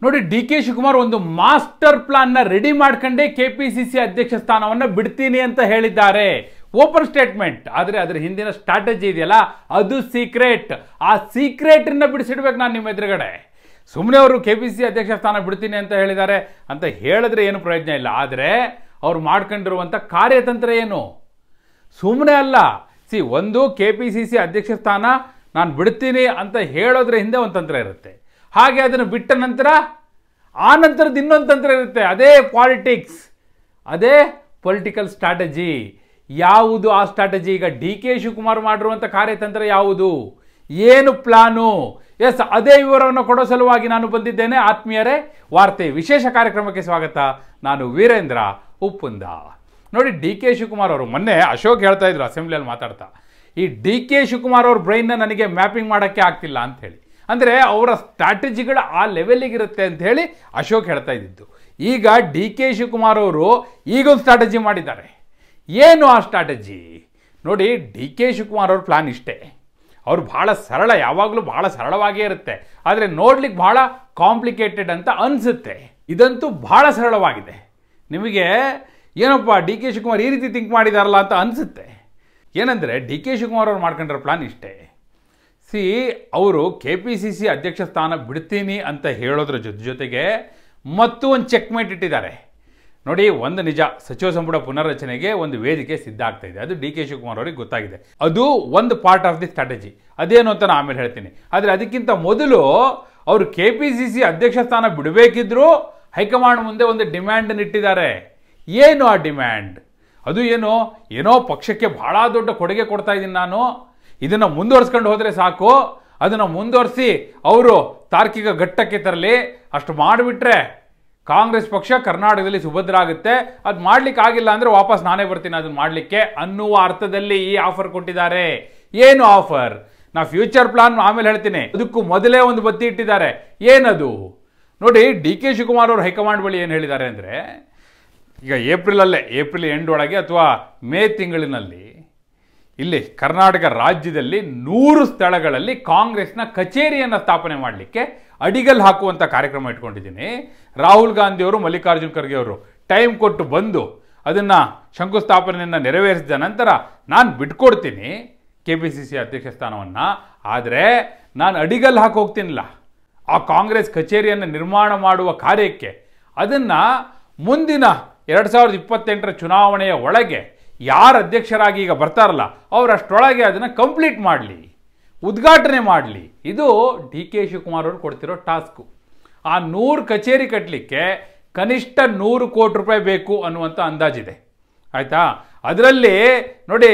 ನೋಡಿ, D K Shivakumar ಒಂದು master ಪ್ಲಾನ್ನ ready ಮಾಡ್ಕೊಂಡೇ KPCC ಅಧ್ಯಕ್ಷ ಸ್ಥಾನವನ್ನು ಬಿಡ್ತೀನಿ ಅಂತ ಹೇಳಿದ್ದಾರೆ. Open statement. ಆದರೆ ಅದರ ಹಿಂದಿನ ಸ್ಟ್ರಾಟಜಿ ಇದೆಯಲ್ಲ, ಅದು ಸೀಕ್ರೆಟ್. ಆ ಸೀಕ್ರೆಟನ್ನು ಬಿಡಿಸಿಡ್ಬೇಕು ನಾನು ನಿಮ್ಮ ಎದುರುಗಡೆ. ಸುಮ್ಮನೆ ಅವರು ಕೆಪಿಸಿಸಿ ಅಧ್ಯಕ್ಷ ಸ್ಥಾನ ಬಿಡ್ತೀನಿ ಅಂತ ಹೇಳಿದ್ದಾರೆ ಅಂತ ಹೇಳಿದ್ರೆ ಏನು ಪ್ರಯೋಜನ ಇಲ್ಲ. ಆದರೆ ಅವ್ರು ಮಾಡ್ಕೊಂಡಿರುವಂಥ ಕಾರ್ಯತಂತ್ರ ಏನು? ಸುಮ್ಮನೆ ಅಲ್ಲ. ಒಂದು ಕೆಪಿಸಿಸಿ ಅಧ್ಯಕ್ಷ ಸ್ಥಾನ ನಾನು ಬಿಡ್ತೀನಿ ಅಂತ ಹೇಳೋದ್ರ ಹಿಂದೆ ಒಂದು ತಂತ್ರ ಇರುತ್ತೆ. ಹಾಗೆ ಅದನ್ನು ಬಿಟ್ಟ ನಂತರ ಆ ನಂತರದ ಇನ್ನೊಂದು ತಂತ್ರ ಇರುತ್ತೆ. ಅದೇ ಪಾಲಿಟಿಕ್ಸ್, ಅದೇ ಪೊಲಿಟಿಕಲ್ ಸ್ಟ್ರಾಟಜಿ. ಯಾವುದು ಆ ಸ್ಟ್ರಾಟಜಿ? ಈಗ ಡಿ ಕೆ ಶಿವಕುಮಾರ್ ಮಾಡಿರುವಂಥ ಕಾರ್ಯತಂತ್ರ ಯಾವುದು, ಏನು ಪ್ಲಾನು? ಎಸ್, ಅದೇ ವಿವರವನ್ನು ಕೊಡೋ ಸಲುವಾಗಿ ನಾನು ಬಂದಿದ್ದೇನೆ. ಆತ್ಮೀಯರೇ, ವಾರ್ತೆ ವಿಶೇಷ ಕಾರ್ಯಕ್ರಮಕ್ಕೆ ಸ್ವಾಗತ. ನಾನು ವೀರೇಂದ್ರ ಉಪ್ಪುಂದ. ನೋಡಿ, ಡಿ ಕೆ ಶಿವಕುಮಾರ್ ಅವರು ಮೊನ್ನೆ ಅಶೋಕ್ ಹೇಳ್ತಾ ಇದ್ರು ಅಸೆಂಬ್ಲಿಯಲ್ಲಿ ಮಾತಾಡ್ತಾ, ಈ ಡಿ ಕೆ ಶಿವಕುಮಾರ್ ಅವ್ರ ಬ್ರೈನ್ನ ನನಗೆ ಮ್ಯಾಪಿಂಗ್ ಮಾಡೋಕ್ಕೆ ಆಗ್ತಿಲ್ಲ ಅಂಥೇಳಿ. ಅಂದರೆ ಅವರ ಸ್ಟ್ರಾಟಜಿಗಳು ಆ ಲೆವೆಲಿಗಿರುತ್ತೆ ಅಂತ ಹೇಳಿ ಅಶೋಕ್ ಹೇಳ್ತಾ ಇದ್ದಿದ್ದು. ಈಗ ಡಿ ಕೆ ಶಿವಕುಮಾರ್ ಅವರು ಈಗೊಂದು ಸ್ಟ್ರಾಟಜಿ ಮಾಡಿದ್ದಾರೆ. ಏನು ಆ ಸ್ಟ್ರಾಟಜಿ? ನೋಡಿ, ಡಿ ಕೆ ಶಿವಕುಮಾರ್ ಅವ್ರ ಪ್ಲಾನ್ ಇಷ್ಟೇ. ಅವರು ಭಾಳ ಸರಳ, ಯಾವಾಗಲೂ ಭಾಳ ಸರಳವಾಗಿಯೇ ಇರುತ್ತೆ. ಆದರೆ ನೋಡ್ಲಿಕ್ಕೆ ಭಾಳ ಕಾಂಪ್ಲಿಕೇಟೆಡ್ ಅಂತ ಅನಿಸುತ್ತೆ. ಇದಂತೂ ಭಾಳ ಸರಳವಾಗಿದೆ. ನಿಮಗೆ ಏನಪ್ಪ ಡಿ ಕೆ ಶಿವಕುಮಾರ್ ಈ ರೀತಿ ಥಿಂಕ್ ಮಾಡಿದಾರಲ್ಲ ಅಂತ ಅನಿಸುತ್ತೆ. ಏನಂದರೆ, ಡಿ ಕೆ ಶಿವಕುಮಾರ್ ಅವ್ರು ಮಾಡ್ಕೊಂಡಿರೋ ಪ್ಲಾನ್ ಇಷ್ಟೇ. ಅವರು ಕೆಪಿಸಿಸಿ ಅಧ್ಯಕ್ಷ ಸ್ಥಾನ ಬಿಡ್ತೀನಿ ಅಂತ ಹೇಳೋದ್ರ ಜೊತೆಗೆ ಮತ್ತು ಒಂದು ಚೆಕ್ಮೇಟ್ ಇಟ್ಟಿದ್ದಾರೆ. ನೋಡಿ, ಒಂದು ನಿಜ, ಸಚಿವ ಸಂಪುಟ ಪುನರ್ರಚನೆಗೆ ಒಂದು ವೇದಿಕೆ ಸಿದ್ಧ ಆಗ್ತಾ ಇದೆ. ಅದು ಡಿ ಕೆ ಶಿವಕುಮಾರ್ ಅವರಿಗೆ ಗೊತ್ತಾಗಿದೆ. ಅದು ಒಂದು ಪಾರ್ಟ್ ಆಫ್ ದಿ ಸ್ಟ್ರಾಟಜಿ. ಅದೇನು ಅಂತ ನಾನು ಆಮೇಲೆ ಹೇಳ್ತೀನಿ. ಆದರೆ ಅದಕ್ಕಿಂತ ಮೊದಲು ಅವರು ಕೆಪಿಸಿಸಿ ಅಧ್ಯಕ್ಷ ಸ್ಥಾನ ಬಿಡಬೇಕಿದ್ರು ಹೈಕಮಾಂಡ್ ಮುಂದೆ ಒಂದು ಡಿಮ್ಯಾಂಡನ್ನು ಇಟ್ಟಿದ್ದಾರೆ. ಏನು ಆ ಡಿಮ್ಯಾಂಡ್? ಅದು ಏನೋ ಪಕ್ಷಕ್ಕೆ ಬಹಳ ದೊಡ್ಡ ಕೊಡುಗೆ ಕೊಡ್ತಾ ಇದ್ದೀನಿ ನಾನು, ಇದನ್ನು ಮುಂದುವರ್ಸ್ಕೊಂಡು ಹೋದರೆ ಸಾಕು, ಅದನ್ನು ಮುಂದುವರಿಸಿ ಅವರು ತಾರ್ಕಿಕ ಘಟ್ಟಕ್ಕೆ ತರಲಿ, ಅಷ್ಟು ಮಾಡಿಬಿಟ್ರೆ ಕಾಂಗ್ರೆಸ್ ಪಕ್ಷ ಕರ್ನಾಟಕದಲ್ಲಿ ಸುಭದ್ರ ಆಗುತ್ತೆ, ಅದು ಮಾಡ್ಲಿಕ್ಕೆ ಆಗಿಲ್ಲ ಅಂದರೆ ವಾಪಸ್ ನಾನೇ ಬರ್ತೀನಿ ಅದನ್ನು ಮಾಡಲಿಕ್ಕೆ ಅನ್ನುವ ಅರ್ಥದಲ್ಲಿ ಈ ಆಫರ್ ಕೊಟ್ಟಿದ್ದಾರೆ. ಏನು ಆಫರ್? ನಾ ಫ್ಯೂಚರ್ ಪ್ಲಾನ್ ಆಮೇಲೆ ಹೇಳ್ತೀನಿ. ಅದಕ್ಕೂ ಮೊದಲೇ ಒಂದು ಬತ್ತಿ ಇಟ್ಟಿದ್ದಾರೆ. ಏನದು? ನೋಡಿ, ಡಿ ಕೆ ಶಿವಕುಮಾರ್ ಅವರು ಹೈಕಮಾಂಡ್ ಬಳಿ ಏನು ಹೇಳಿದ್ದಾರೆ ಅಂದರೆ, ಈಗ ಏಪ್ರಿಲ್ ಎಂಡ್ ಒಳಗೆ ಅಥವಾ ಮೇ ತಿಂಗಳಿನಲ್ಲಿ ಇಲ್ಲಿ ಕರ್ನಾಟಕ ರಾಜ್ಯದಲ್ಲಿ 100 ಸ್ಥಳಗಳಲ್ಲಿ ಕಾಂಗ್ರೆಸ್ನ ಕಚೇರಿಯನ್ನು ಸ್ಥಾಪನೆ ಮಾಡಲಿಕ್ಕೆ ಅಡಿಗಲ್ ಹಾಕುವಂಥ ಕಾರ್ಯಕ್ರಮ ಇಟ್ಕೊಂಡಿದ್ದೀನಿ. ರಾಹುಲ್ ಗಾಂಧಿ ಅವರು, ಮಲ್ಲಿಕಾರ್ಜುನ್ ಖರ್ಗೆ ಅವರು ಟೈಮ್ ಕೊಟ್ಟು ಬಂದು ಅದನ್ನು ಶಂಕುಸ್ಥಾಪನೆಯನ್ನು ನೆರವೇರಿಸಿದ ನಂತರ ನಾನು ಬಿಟ್ಕೊಡ್ತೀನಿ ಕೆಪಿಸಿಸಿ ಅಧ್ಯಕ್ಷ ಸ್ಥಾನವನ್ನು. ಆದರೆ ನಾನು ಅಡಿಗಲ್ ಹಾಕಿ ಹೋಗ್ತೀನಿಲ್ಲ ಆ ಕಾಂಗ್ರೆಸ್ ಕಚೇರಿಯನ್ನು ನಿರ್ಮಾಣ ಮಾಡುವ ಕಾರ್ಯಕ್ಕೆ. ಅದನ್ನು ಮುಂದಿನ 2028 ಚುನಾವಣೆಯ ಒಳಗೆ ಯಾರು ಅಧ್ಯಕ್ಷರಾಗಿ ಈಗ ಬರ್ತಾರಲ್ಲ ಅವರಷ್ಟರೊಳಗೆ ಅದನ್ನು ಕಂಪ್ಲೀಟ್ ಮಾಡಲಿ, ಉದ್ಘಾಟನೆ ಮಾಡಲಿ. ಇದು ಡಿ ಕೆ ಶಿವಕುಮಾರ್ ಅವರು ಕೊಡ್ತಿರೋ ಟಾಸ್ಕು. ಆ 100 ಕಚೇರಿ ಕಟ್ಟಲಿಕ್ಕೆ ಕನಿಷ್ಠ 100 ಕೋಟಿ ರೂಪಾಯಿ ಬೇಕು ಅನ್ನುವಂಥ ಅಂದಾಜಿದೆ. ಆಯಿತಾ? ಅದರಲ್ಲಿ ನೋಡಿ,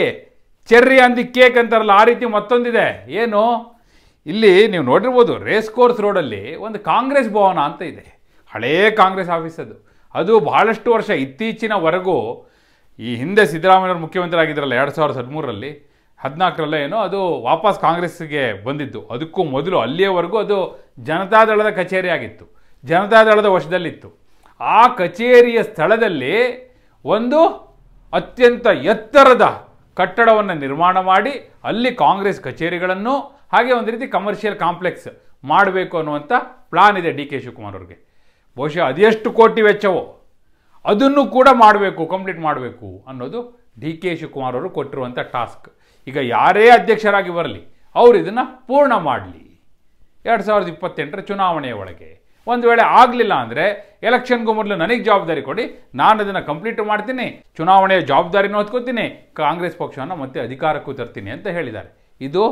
ಚೆರ್ರಿ ಆನ್ ದಿ ಕೇಕ್ ಅಂತಾರಲ್ಲ, ಆ ರೀತಿ ಮತ್ತೊಂದಿದೆ. ಏನು? ಇಲ್ಲಿ ನೀವು ನೋಡಿರ್ಬೋದು, ರೇಸ್ ಕೋರ್ಸ್ ರೋಡಲ್ಲಿ ಒಂದು ಕಾಂಗ್ರೆಸ್ ಭವನ ಅಂತ ಇದೆ. ಹಳೇ ಕಾಂಗ್ರೆಸ್ ಆಫೀಸ್ ಅದು. ಅದು ಬಹಳಷ್ಟು ವರ್ಷ ಇತ್ತೀಚಿನವರೆಗೂ, ಈ ಹಿಂದೆ ಸಿದ್ದರಾಮಯ್ಯವರು ಮುಖ್ಯಮಂತ್ರಿ ಆಗಿದ್ರಲ್ಲ 2013ರಲ್ಲಿ 14ರಲ್ಲೇ ಅದು ವಾಪಸ್ ಕಾಂಗ್ರೆಸ್ಗೆ ಬಂದಿದ್ದು. ಅದಕ್ಕೂ ಮೊದಲು ಅಲ್ಲಿಯವರೆಗೂ ಅದು ಜನತಾದಳದ ಕಚೇರಿ ಆಗಿತ್ತು, ಜನತಾದಳದ ವಶದಲ್ಲಿತ್ತು. ಆ ಕಚೇರಿಯ ಸ್ಥಳದಲ್ಲಿ ಒಂದು ಅತ್ಯಂತ ಎತ್ತರದ ಕಟ್ಟಡವನ್ನು ನಿರ್ಮಾಣ ಮಾಡಿ ಅಲ್ಲಿ ಕಾಂಗ್ರೆಸ್ ಕಚೇರಿಗಳನ್ನು, ಹಾಗೆ ಒಂದು ರೀತಿ ಕಮರ್ಷಿಯಲ್ ಕಾಂಪ್ಲೆಕ್ಸ್ ಮಾಡಬೇಕು ಅನ್ನುವಂಥ ಪ್ಲಾನ್ ಇದೆ ಡಿ ಕೆ ಶಿವಕುಮಾರ್ ಅವ್ರಿಗೆ. ಬಹುಶಃ ಅದೆಷ್ಟು ಕೋಟಿ ವೆಚ್ಚವೋ ಅದನ್ನು ಕೂಡ ಮಾಡಬೇಕು, ಕಂಪ್ಲೀಟ್ ಮಾಡಬೇಕು ಅನ್ನೋದು ಡಿ ಕೆ ಶಿವಕುಮಾರ್ ಅವರು ಕೊಟ್ಟಿರುವಂಥ ಟಾಸ್ಕ್. ಈಗ ಯಾರೇ ಅಧ್ಯಕ್ಷರಾಗಿ ಬರಲಿ, ಅವರು ಇದನ್ನು ಪೂರ್ಣ ಮಾಡಲಿ 2028 ಚುನಾವಣೆಯ ಒಳಗೆ. ಒಂದು ವೇಳೆ ಆಗಲಿಲ್ಲ ಅಂದರೆ ಎಲೆಕ್ಷನ್ಗೂ ಮೊದಲು ನನಗೆ ಜವಾಬ್ದಾರಿ ಕೊಡಿ, ನಾನು ಅದನ್ನು ಕಂಪ್ಲೀಟ್ ಮಾಡ್ತೀನಿ, ಚುನಾವಣೆಯ ಜವಾಬ್ದಾರಿನೂ ಹೊತ್ಕೋತೀನಿ, ಕಾಂಗ್ರೆಸ್ ಪಕ್ಷವನ್ನು ಮತ್ತೆ ಅಧಿಕಾರಕ್ಕೂ ತರ್ತೀನಿ ಅಂತ ಹೇಳಿದ್ದಾರೆ. ಇದು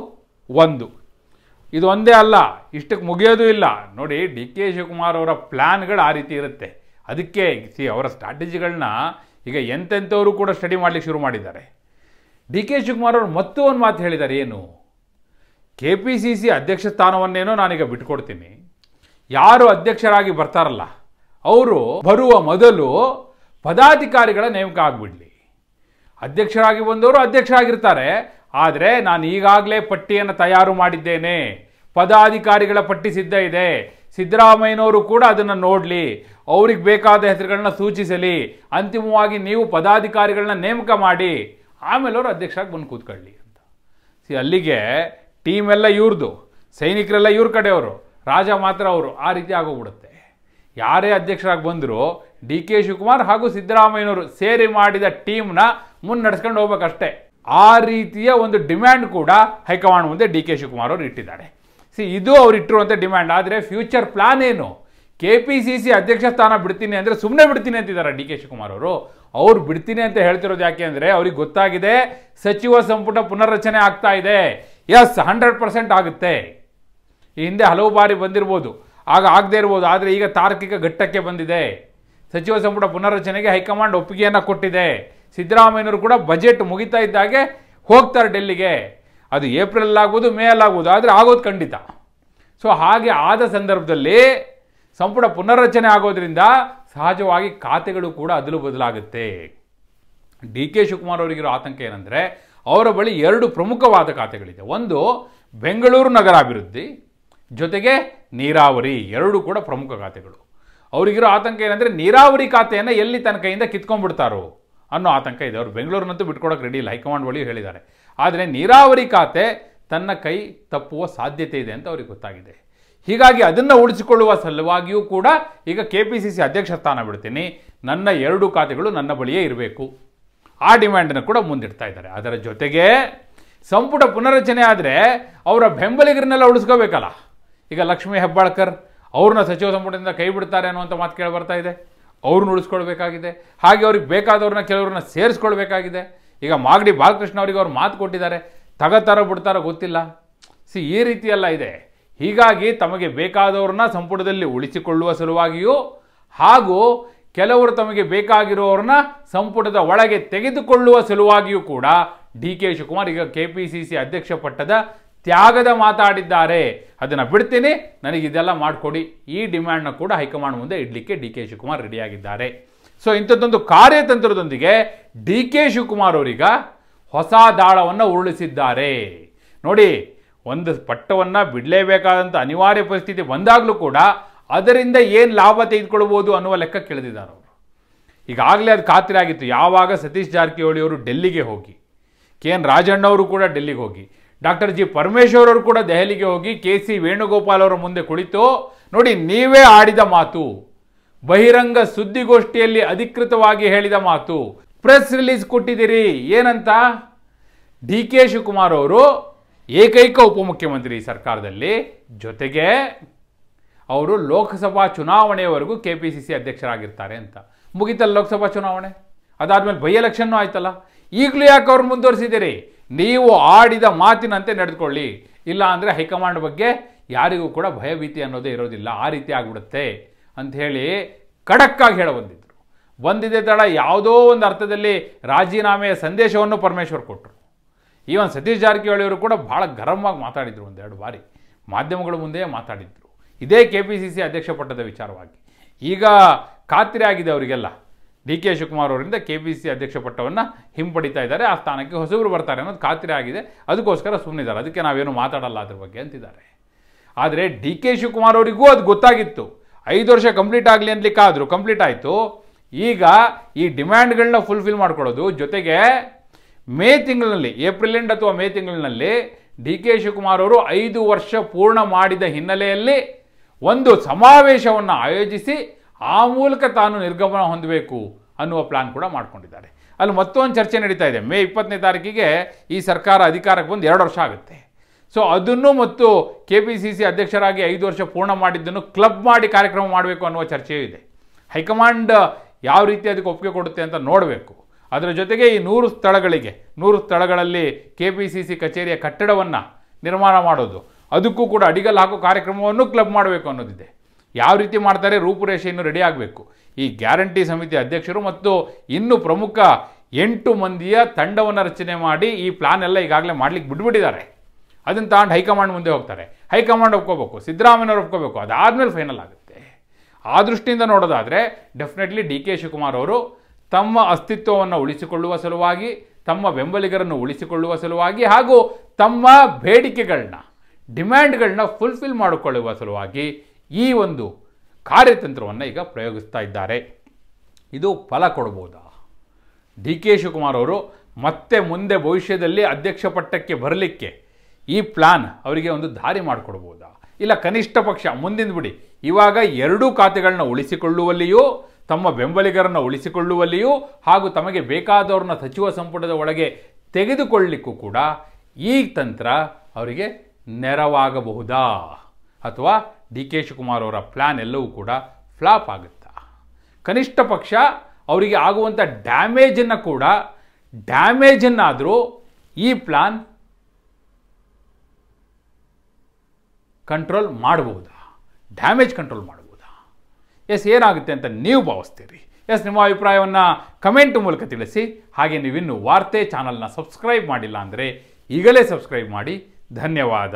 ಒಂದೇ ಅಲ್ಲ, ಇಷ್ಟಕ್ಕೆ ಮುಗಿಯೋದು ಇಲ್ಲ. ನೋಡಿ, ಡಿ ಕೆ ಶಿವಕುಮಾರ್ ಅವರ ಪ್ಲ್ಯಾನ್ಗಳು ಆ ರೀತಿ ಇರುತ್ತೆ. ಅದಕ್ಕೆ ಅವರ ಸ್ಟ್ರಾಟಜಿಗಳನ್ನ ಈಗ ಎಂತೆಂಥವರು ಕೂಡ ಸ್ಟಡಿ ಮಾಡಲಿಕ್ಕೆ ಶುರು ಮಾಡಿದ್ದಾರೆ. ಡಿ ಕೆ ಶಿವಕುಮಾರ್ ಅವರು ಮತ್ತೂ ಒಂದು ಮಾತು ಹೇಳಿದ್ದಾರೆ. ಏನು? ಕೆಪಿಸಿಸಿ ಅಧ್ಯಕ್ಷ ಸ್ಥಾನವನ್ನೇನೋ ನಾನೀಗ ಬಿಟ್ಕೊಡ್ತೀನಿ, ಯಾರು ಅಧ್ಯಕ್ಷರಾಗಿ ಬರ್ತಾರಲ್ಲ ಅವರು ಬರುವ ಮೊದಲು ಪದಾಧಿಕಾರಿಗಳ ನೇಮಕ ಆಗಿಬಿಡಲಿ. ಅಧ್ಯಕ್ಷರಾಗಿ ಬಂದವರು ಅಧ್ಯಕ್ಷರಾಗಿರ್ತಾರೆ, ಆದರೆ ನಾನು ಈಗಾಗಲೇ ಪಟ್ಟಿಯನ್ನು ತಯಾರು ಮಾಡಿದ್ದೇನೆ, ಪದಾಧಿಕಾರಿಗಳ ಪಟ್ಟಿ ಸಿದ್ಧ ಇದೆ, ಸಿದ್ದರಾಮಯ್ಯನವರು ಕೂಡ ಅದನ್ನು ನೋಡಲಿ, ಅವ್ರಿಗೆ ಬೇಕಾದ ಹೆಸರುಗಳನ್ನ ಸೂಚಿಸಲಿ, ಅಂತಿಮವಾಗಿ ನೀವು ಪದಾಧಿಕಾರಿಗಳನ್ನ ನೇಮಕ ಮಾಡಿ, ಆಮೇಲೆ ಅವರು ಅಧ್ಯಕ್ಷರಾಗಿ ಬಂದು ಕೂತ್ಕೊಳ್ಳಿ ಅಂತ. ಅಲ್ಲಿಗೆ ಟೀಮ್ ಎಲ್ಲ ಇವ್ರದ್ದು, ಸೈನಿಕರೆಲ್ಲ ಇವ್ರ ಕಡೆಯವರು, ರಾಜ ಮಾತ್ರ ಅವರು, ಆ ರೀತಿ ಆಗೋಗ್ಬಿಡುತ್ತೆ. ಯಾರೇ ಅಧ್ಯಕ್ಷರಾಗಿ ಬಂದರೂ ಡಿ ಕೆ ಶಿವಕುಮಾರ್ ಹಾಗೂ ಸಿದ್ದರಾಮಯ್ಯನವರು ಸೇರಿ ಮಾಡಿದ ಟೀಮ್ನ ಮುನ್ನಡೆಸ್ಕೊಂಡು ಹೋಗ್ಬೇಕಷ್ಟೇ. ಆ ರೀತಿಯ ಒಂದು ಡಿಮ್ಯಾಂಡ್ ಕೂಡ ಹೈಕಮಾಂಡ್ ಮುಂದೆ ಡಿ ಕೆ ಶಿವಕುಮಾರ್ ಅವರು ಇಟ್ಟಿದ್ದಾರೆ. ಇದು ಅವ್ರು ಇಟ್ಟಿರುವಂಥ ಡಿಮ್ಯಾಂಡ್. ಆದರೆ ಫ್ಯೂಚರ್ ಪ್ಲಾನ್ ಏನು? KPCC ಅಧ್ಯಕ್ಷ ಸ್ಥಾನ ಬಿಡ್ತೀನಿ ಅಂದರೆ ಸುಮ್ಮನೆ ಬಿಡ್ತೀನಿ ಅಂತಿದ್ದಾರೆ ಡಿ ಕೆ ಶಿವಕುಮಾರ್ ಅವರು. ಅವ್ರು ಬಿಡ್ತೀನಿ ಅಂತ ಹೇಳ್ತಿರೋದು ಯಾಕೆ ಅಂದರೆ ಅವ್ರಿಗೆ ಗೊತ್ತಾಗಿದೆ ಸಚಿವ ಸಂಪುಟ ಪುನರ್ರಚನೆ ಆಗ್ತಾ ಇದೆ. ಎಸ್, 100% ಆಗುತ್ತೆ. ಈ ಹಿಂದೆ ಹಲವು ಬಾರಿ ಬಂದಿರ್ಬೋದು, ಆಗ ಆಗದೆ ಇರ್ಬೋದು. ಆದರೆ ಈಗ ತಾರ್ಕಿಕ ಘಟ್ಟಕ್ಕೆ ಬಂದಿದೆ. ಸಚಿವ ಸಂಪುಟ ಪುನರ್ರಚನೆಗೆ ಹೈಕಮಾಂಡ್ ಒಪ್ಪಿಗೆಯನ್ನು ಕೊಟ್ಟಿದೆ. ಸಿದ್ದರಾಮಯ್ಯನವರು ಕೂಡ ಬಜೆಟ್ ಮುಗಿತಾ ಇದ್ದಾಗೆ ಹೋಗ್ತಾರೆ ಡೆಲ್ಲಿಗೆ. ಅದು ಏಪ್ರಿಲ್ ಆಗ್ಬೋದು, ಮೇ ಅಲ್ಲಾಗ್ಬೋದು, ಆದರೆ ಆಗೋದು ಖಂಡಿತ. ಸೊ ಹಾಗೆ ಆದ ಸಂದರ್ಭದಲ್ಲಿ ಸಂಪುಟ ಪುನರ್ರಚನೆ ಆಗೋದ್ರಿಂದ ಸಹಜವಾಗಿ ಖಾತೆಗಳು ಕೂಡ ಅದಲು ಬದಲಾಗುತ್ತೆ. ಡಿ ಕೆ ಶಿವಕುಮಾರ್ ಅವರಿಗಿರೋ ಆತಂಕ ಏನಂದರೆ ಅವರ ಬಳಿ 2 ಪ್ರಮುಖವಾದ ಖಾತೆಗಳಿದೆ. ಒಂದು ಬೆಂಗಳೂರು ನಗರಾಭಿವೃದ್ಧಿ, ಜೊತೆಗೆ ನೀರಾವರಿ. 2 ಕೂಡ ಪ್ರಮುಖ ಖಾತೆಗಳು. ಅವರಿಗಿರೋ ಆತಂಕ ಏನಂದರೆ ನೀರಾವರಿ ಖಾತೆಯನ್ನು ಎಲ್ಲಿ ತನ್ನ ಕೈಯಿಂದ ಕಿತ್ಕೊಂಡ್ಬಿಡ್ತಾರೋ ಅನ್ನೋ ಆತಂಕ ಇದೆ. ಅವರು ಬೆಂಗಳೂರಿನಂತೂ ಬಿಟ್ಕೊಡೋಕೆ ರೆಡಿ ಇಲ್ಲ, ಹೈಕಮಾಂಡ್ ಬಳಿ ಹೇಳಿದ್ದಾರೆ. ಆದರೆ ನೀರಾವರಿ ಖಾತೆ ತನ್ನ ಕೈ ತಪ್ಪುವ ಸಾಧ್ಯತೆ ಇದೆ ಅಂತ ಅವ್ರಿಗೆ ಗೊತ್ತಾಗಿದೆ. ಹೀಗಾಗಿ ಅದನ್ನು ಉಳಿಸಿಕೊಳ್ಳುವ ಸಲುವಾಗಿಯೂ ಕೂಡ ಈಗ KPCC ಅಧ್ಯಕ್ಷ ಸ್ಥಾನ ಬಿಡ್ತೀನಿ, ನನ್ನ 2 ಖಾತೆಗಳು ನನ್ನ ಬಳಿಯೇ ಇರಬೇಕು, ಆ ಡಿಮ್ಯಾಂಡನ್ನು ಕೂಡ ಮುಂದಿಡ್ತಾ ಇದ್ದಾರೆ. ಅದರ ಜೊತೆಗೆ ಸಂಪುಟ ಪುನರ್ರಚನೆ ಆದರೆ ಅವರ ಬೆಂಬಲಿಗರನ್ನೆಲ್ಲ ಉಳಿಸ್ಕೋಬೇಕಲ್ಲ. ಈಗ ಲಕ್ಷ್ಮೀ ಹೆಬ್ಬಾಳ್ಕರ್ ಅವ್ರನ್ನ ಸಚಿವ ಸಂಪುಟದಿಂದ ಕೈ ಬಿಡ್ತಾರೆ ಅನ್ನುವಂಥ ಮಾತು ಕೇಳಿ ಬರ್ತಾ ಇದೆ. ಅವ್ರನ್ನ ಉಳಿಸ್ಕೊಳ್ಬೇಕಾಗಿದೆ. ಹಾಗೆ ಅವ್ರಿಗೆ ಬೇಕಾದವ್ರನ್ನ ಕೆಲವ್ರನ್ನ ಸೇರಿಸ್ಕೊಳ್ಬೇಕಾಗಿದೆ. ಈಗ ಮಾಗಡಿ ಬಾಲಕೃಷ್ಣ ಅವರಿಗೆ ಅವ್ರು ಮಾತು ಕೊಟ್ಟಿದ್ದಾರೆ, ತಗತಾರೋ ಬಿಡ್ತಾರೋ ಗೊತ್ತಿಲ್ಲ. ಈ ರೀತಿಯೆಲ್ಲ ಇದೆ. ಹೀಗಾಗಿ ತಮಗೆ ಬೇಕಾದವ್ರನ್ನ ಸಂಪುಟದಲ್ಲಿ ಉಳಿಸಿಕೊಳ್ಳುವ ಸಲುವಾಗಿಯೂ ಹಾಗೂ ಕೆಲವರು ತಮಗೆ ಬೇಕಾಗಿರೋರನ್ನ ಸಂಪುಟದ ಒಳಗೆ ತೆಗೆದುಕೊಳ್ಳುವ ಸಲುವಾಗಿಯೂ ಕೂಡ ಡಿ ಕೆ ಶಿವಕುಮಾರ್ ಈಗ KPCC ಅಧ್ಯಕ್ಷ ಪಟ್ಟದ ತ್ಯಾಗದ ಮಾತಾಡಿದ್ದಾರೆ. ಅದನ್ನು ಬಿಡ್ತೀನಿ, ನನಗೆ ಇದೆಲ್ಲ ಮಾಡಿಕೊಡಿ, ಈ ಡಿಮ್ಯಾಂಡ್ನ ಕೂಡ ಹೈಕಮಾಂಡ್ ಮುಂದೆ ಇಡಲಿಕ್ಕೆ ಡಿ ಕೆ ಶಿವಕುಮಾರ್ ರೆಡಿಯಾಗಿದ್ದಾರೆ. ಸೊ ಇಂಥದ್ದೊಂದು ಕಾರ್ಯತಂತ್ರದೊಂದಿಗೆ ಡಿ ಕೆ ಶಿವಕುಮಾರ್ ಅವರೀಗ ಹೊಸ ದಾಳವನ್ನು ಉರುಳಿಸಿದ್ದಾರೆ. ನೋಡಿ, ಒಂದು ಪಟ್ಟವನ್ನು ಬಿಡಲೇಬೇಕಾದಂಥ ಅನಿವಾರ್ಯ ಪರಿಸ್ಥಿತಿ ಬಂದಾಗಲೂ ಕೂಡ ಅದರಿಂದ ಏನು ಲಾಭ ತೆಗೆದುಕೊಳ್ಬೋದು ಅನ್ನುವ ಲೆಕ್ಕ ಕೇಳಿದ್ದಾರೆ ಅವರು. ಈಗಾಗಲೇ ಅದು ಖಾತ್ರಿ ಆಗಿತ್ತು. ಯಾವಾಗ ಸತೀಶ್ ಜಾರಕಿಹೊಳಿ ಅವರು ಡೆಲ್ಲಿಗೆ ಹೋಗಿ, KN ರಾಜಣ್ಣ ಅವರು ಕೂಡ ಡೆಲ್ಲಿಗೆ ಹೋಗಿ, ಡಾಕ್ಟರ್ G ಪರಮೇಶ್ವರ್ ಅವರು ಕೂಡ ದೆಹಲಿಗೆ ಹೋಗಿ KC ವೇಣುಗೋಪಾಲ್ ಅವರ ಮುಂದೆ ಕುಳಿತು, ನೋಡಿ ನೀವೇ ಆಡಿದ ಮಾತು, ಬಹಿರಂಗ ಸುದ್ದಿಗೋಷ್ಠಿಯಲ್ಲಿ ಅಧಿಕೃತವಾಗಿ ಹೇಳಿದ ಮಾತು, ಪ್ರೆಸ್ ರಿಲೀಸ್ ಕೊಟ್ಟಿದ್ದೀರಿ. ಏನಂತ? ಡಿ ಕೆ ಶಿವಕುಮಾರ್ ಅವರು ಏಕೈಕ ಉಪಮುಖ್ಯಮಂತ್ರಿ ಸರ್ಕಾರದಲ್ಲಿ, ಜೊತೆಗೆ ಅವರು ಲೋಕಸಭಾ ಚುನಾವಣೆಯವರೆಗೂ KPCC ಅಧ್ಯಕ್ಷರಾಗಿರ್ತಾರೆ ಅಂತ. ಮುಗಿತಲ್ಲ ಲೋಕಸಭಾ ಚುನಾವಣೆ, ಅದಾದ್ಮೇಲೆ ಬೈ ಎಲೆಕ್ಷನ್ನು ಆಯ್ತಲ್ಲ. ಈಗಲೂ ಯಾಕೆ ಅವ್ರು ಮುಂದುವರಿಸಿದ್ದೀರಿ? ನೀವು ಆಡಿದ ಮಾತಿನಂತೆ ನಡೆದುಕೊಳ್ಳಿ, ಇಲ್ಲ ಅಂದರೆ ಹೈಕಮಾಂಡ್ ಬಗ್ಗೆ ಯಾರಿಗೂ ಕೂಡ ಭಯಭೀತಿ ಅನ್ನೋದೇ ಇರೋದಿಲ್ಲ, ಆ ರೀತಿ ಆಗಿಬಿಡುತ್ತೆ ಅಂಥೇಳಿ ಖಡಕ್ಕಾಗಿ ಹೇಳ ಬಂದಿದೆ ತಡ ಯಾವುದೋ ಒಂದು ಅರ್ಥದಲ್ಲಿ ರಾಜೀನಾಮೆಯ ಸಂದೇಶವನ್ನು ಪರಮೇಶ್ವರ್ ಕೊಟ್ಟರು. ಈವನ್ ಸತೀಶ್ ಜಾರಕಿಹೊಳಿ ಅವರು ಕೂಡ ಭಾಳ ಗರಮಾಗಿ ಮಾತಾಡಿದರು, 1-2 ಬಾರಿ ಮಾಧ್ಯಮಗಳ ಮುಂದೆಯೇ ಮಾತಾಡಿದರು ಇದೇ KPCC ಅಧ್ಯಕ್ಷ ಪಟ್ಟದ ವಿಚಾರವಾಗಿ. ಈಗ ಖಾತ್ರಿ ಆಗಿದೆ ಅವರಿಗೆಲ್ಲ, ಡಿ ಕೆ ಶಿವಕುಮಾರ್ ಅವರಿಂದ KPCC ಅಧ್ಯಕ್ಷ ಪಟ್ಟವನ್ನು ಹಿಂಪಡಿತಾ ಇದ್ದಾರೆ, ಆ ಸ್ಥಾನಕ್ಕೆ ಹೊಸಬರು ಬರ್ತಾರೆ ಅನ್ನೋದು ಖಾತ್ರಿ ಆಗಿದೆ. ಅದಕ್ಕೋಸ್ಕರ ಸುಮ್ಮನಿದ್ದಾರೆ, ಅದಕ್ಕೆ ನಾವೇನು ಮಾತಾಡಲ್ಲ ಅದ್ರ ಬಗ್ಗೆ ಅಂತಿದ್ದಾರೆ. ಆದರೆ ಡಿ ಕೆ ಶಿವಕುಮಾರ್ ಅವರಿಗೂ ಅದು ಗೊತ್ತಾಗಿತ್ತು. 5 ವರ್ಷ ಕಂಪ್ಲೀಟ್ ಆಗಲಿ ಅನ್ಲಿಕ್ಕಾದರೂ ಕಂಪ್ಲೀಟ್ ಆಯಿತು. ಈಗ ಈ ಡಿಮ್ಯಾಂಡ್ಗಳನ್ನ ಫುಲ್ಫಿಲ್ ಮಾಡ್ಕೊಳ್ಳೋದು, ಜೊತೆಗೆ ಮೇ ತಿಂಗಳಿನಲ್ಲಿ, ಏಪ್ರಿಲ್ ಎಂಡ್ ಅಥವಾ ಮೇ ತಿಂಗಳಿನಲ್ಲಿ ಡಿ ಕೆ ಶಿವಕುಮಾರ್ ಅವರು 5 ವರ್ಷ ಪೂರ್ಣ ಮಾಡಿದ ಹಿನ್ನೆಲೆಯಲ್ಲಿ ಒಂದು ಸಮಾವೇಶವನ್ನು ಆಯೋಜಿಸಿ ಆ ಮೂಲಕ ತಾನು ನಿರ್ಗಮನ ಹೊಂದಬೇಕು ಅನ್ನುವ ಪ್ಲಾನ್ ಕೂಡ ಮಾಡ್ಕೊಂಡಿದ್ದಾರೆ. ಅಲ್ಲಿ ಮತ್ತೊಂದು ಚರ್ಚೆ ನಡೀತಾ ಇದೆ. ಮೇ 20ನೇ ತಾರೀಕಿಗೆ ಈ ಸರ್ಕಾರ ಅಧಿಕಾರಕ್ಕೆ ಬಂದು 2 ವರ್ಷ ಆಗುತ್ತೆ. ಸೊ ಅದನ್ನು ಮತ್ತು KPCC ಅಧ್ಯಕ್ಷರಾಗಿ 5 ವರ್ಷ ಪೂರ್ಣ ಮಾಡಿದ್ದನ್ನು ಕ್ಲಬ್ ಮಾಡಿ ಕಾರ್ಯಕ್ರಮ ಮಾಡಬೇಕು ಅನ್ನುವ ಚರ್ಚೆಯೂ ಇದೆ. ಹೈಕಮಾಂಡ್ ಯಾವ ರೀತಿ ಅದಕ್ಕೆ ಒಪ್ಪಿಗೆ ಕೊಡುತ್ತೆ ಅಂತ ನೋಡಬೇಕು. ಅದರ ಜೊತೆಗೆ ಈ 100 ಸ್ಥಳಗಳಲ್ಲಿ KPCC ಕಚೇರಿಯ ಕಟ್ಟಡವನ್ನು ನಿರ್ಮಾಣ ಮಾಡೋದು, ಅದಕ್ಕೂ ಕೂಡ ಅಡಿಗಲ್ ಹಾಕೋ ಕಾರ್ಯಕ್ರಮವನ್ನು ಕ್ಲಬ್ ಮಾಡಬೇಕು ಅನ್ನೋದಿದೆ. ಯಾವ ರೀತಿ ಮಾಡ್ತಾರೆ, ರೂಪುರೇಷೆಯನ್ನು ರೆಡಿ ಆಗಬೇಕು. ಈ ಗ್ಯಾರಂಟಿ ಸಮಿತಿ ಅಧ್ಯಕ್ಷರು ಮತ್ತು ಇನ್ನೂ ಪ್ರಮುಖ 8 ಮಂದಿಯ ತಂಡವನ್ನು ರಚನೆ ಮಾಡಿ ಈ ಪ್ಲಾನ್ ಎಲ್ಲ ಈಗಾಗಲೇ ಮಾಡ್ಲಿಕ್ಕೆ ಬಿಟ್ಬಿಟ್ಟಿದ್ದಾರೆ. ಅದನ್ನು ತಗೊಂಡು ಹೈಕಮಾಂಡ್ ಮುಂದೆ ಹೋಗ್ತಾರೆ. ಹೈಕಮಾಂಡ್ ಒಪ್ಕೋಬೇಕು, ಸಿದ್ದರಾಮಯ್ಯನವರು ಒಪ್ಕೋಬೇಕು, ಅದಾದಮೇಲೆ ಫೈನಲ್ ಆಗುತ್ತೆ. ಆ ದೃಷ್ಟಿಯಿಂದ ನೋಡೋದಾದರೆ ಡೆಫಿನೆಟ್ಲಿ ಡಿ ಕೆ ಶಿವಕುಮಾರ್ ಅವರು ತಮ್ಮ ಅಸ್ತಿತ್ವವನ್ನು ಉಳಿಸಿಕೊಳ್ಳುವ ಸಲುವಾಗಿ, ತಮ್ಮ ಬೆಂಬಲಿಗರನ್ನು ಉಳಿಸಿಕೊಳ್ಳುವ ಸಲುವಾಗಿ ಹಾಗೂ ತಮ್ಮ ಬೇಡಿಕೆಗಳನ್ನ, ಡಿಮ್ಯಾಂಡ್ಗಳನ್ನ ಫುಲ್ಫಿಲ್ ಮಾಡಿಕೊಳ್ಳುವ ಸಲುವಾಗಿ ಈ ಒಂದು ಕಾರ್ಯತಂತ್ರವನ್ನು ಈಗ ಪ್ರಯೋಗಿಸ್ತಾ ಇದ್ದಾರೆ. ಇದು ಫಲ ಕೊಡ್ಬೋದಾ? ಡಿ ಕೆ ಶಿವಕುಮಾರ್ ಅವರು ಮತ್ತೆ ಮುಂದೆ ಭವಿಷ್ಯದಲ್ಲಿ ಅಧ್ಯಕ್ಷ ಪಟ್ಟಕ್ಕೆ ಬರಲಿಕ್ಕೆ ಈ ಪ್ಲಾನ್ ಅವರಿಗೆ ಒಂದು ದಾರಿ ಮಾಡಿಕೊಡ್ಬೋದಾ? ಇಲ್ಲ ಕನಿಷ್ಠ ಪಕ್ಷ ಮುಂದಿನ ಬಿಡಿ, ಇವಾಗ ಎರಡೂ ಖಾತೆಗಳನ್ನ ಉಳಿಸಿಕೊಳ್ಳುವಲ್ಲಿಯೂ, ತಮ್ಮ ಬೆಂಬಲಿಗರನ್ನು ಉಳಿಸಿಕೊಳ್ಳುವಲ್ಲಿಯೂ ಹಾಗೂ ತಮಗೆ ಬೇಕಾದವ್ರನ್ನ ಸಚಿವ ಸಂಪುಟದ ಒಳಗೆ ತೆಗೆದುಕೊಳ್ಳಲಿಕ್ಕೂ ಕೂಡ ಈ ತಂತ್ರ ಅವರಿಗೆ ನೆರವಾಗಬಹುದಾ, ಅಥವಾ ಡಿ ಕೆ ಶಿವಕುಮಾರ್ ಅವರ ಪ್ಲ್ಯಾನ್ ಎಲ್ಲವೂ ಕೂಡ ಫ್ಲಾಪ್ ಆಗುತ್ತಾ? ಕನಿಷ್ಠ ಪಕ್ಷ ಅವರಿಗೆ ಆಗುವಂಥ ಡ್ಯಾಮೇಜನ್ನಾದರೂ ಈ ಪ್ಲಾನ್ ಕಂಟ್ರೋಲ್ ಮಾಡಬಹುದಾ, ಡ್ಯಾಮೇಜ್ ಕಂಟ್ರೋಲ್ ಮಾಡಬಹುದಾ? ಎಸ್, ಏನಾಗುತ್ತೆ ಅಂತ ನೀವು ಭಾವಿಸ್ತೀರಿ? ಎಸ್, ನಿಮ್ಮ ಅಭಿಪ್ರಾಯವನ್ನು ಕಮೆಂಟ್ ಮೂಲಕ ತಿಳಿಸಿ. ಹಾಗೆ ನೀವಿನ್ನು ವಾರ್ತೆ ಚಾನಲ್ನ ಸಬ್ಸ್ಕ್ರೈಬ್ ಮಾಡಿಲ್ಲ ಅಂದರೆ ಈಗಲೇ ಸಬ್ಸ್ಕ್ರೈಬ್ ಮಾಡಿ. ಧನ್ಯವಾದ.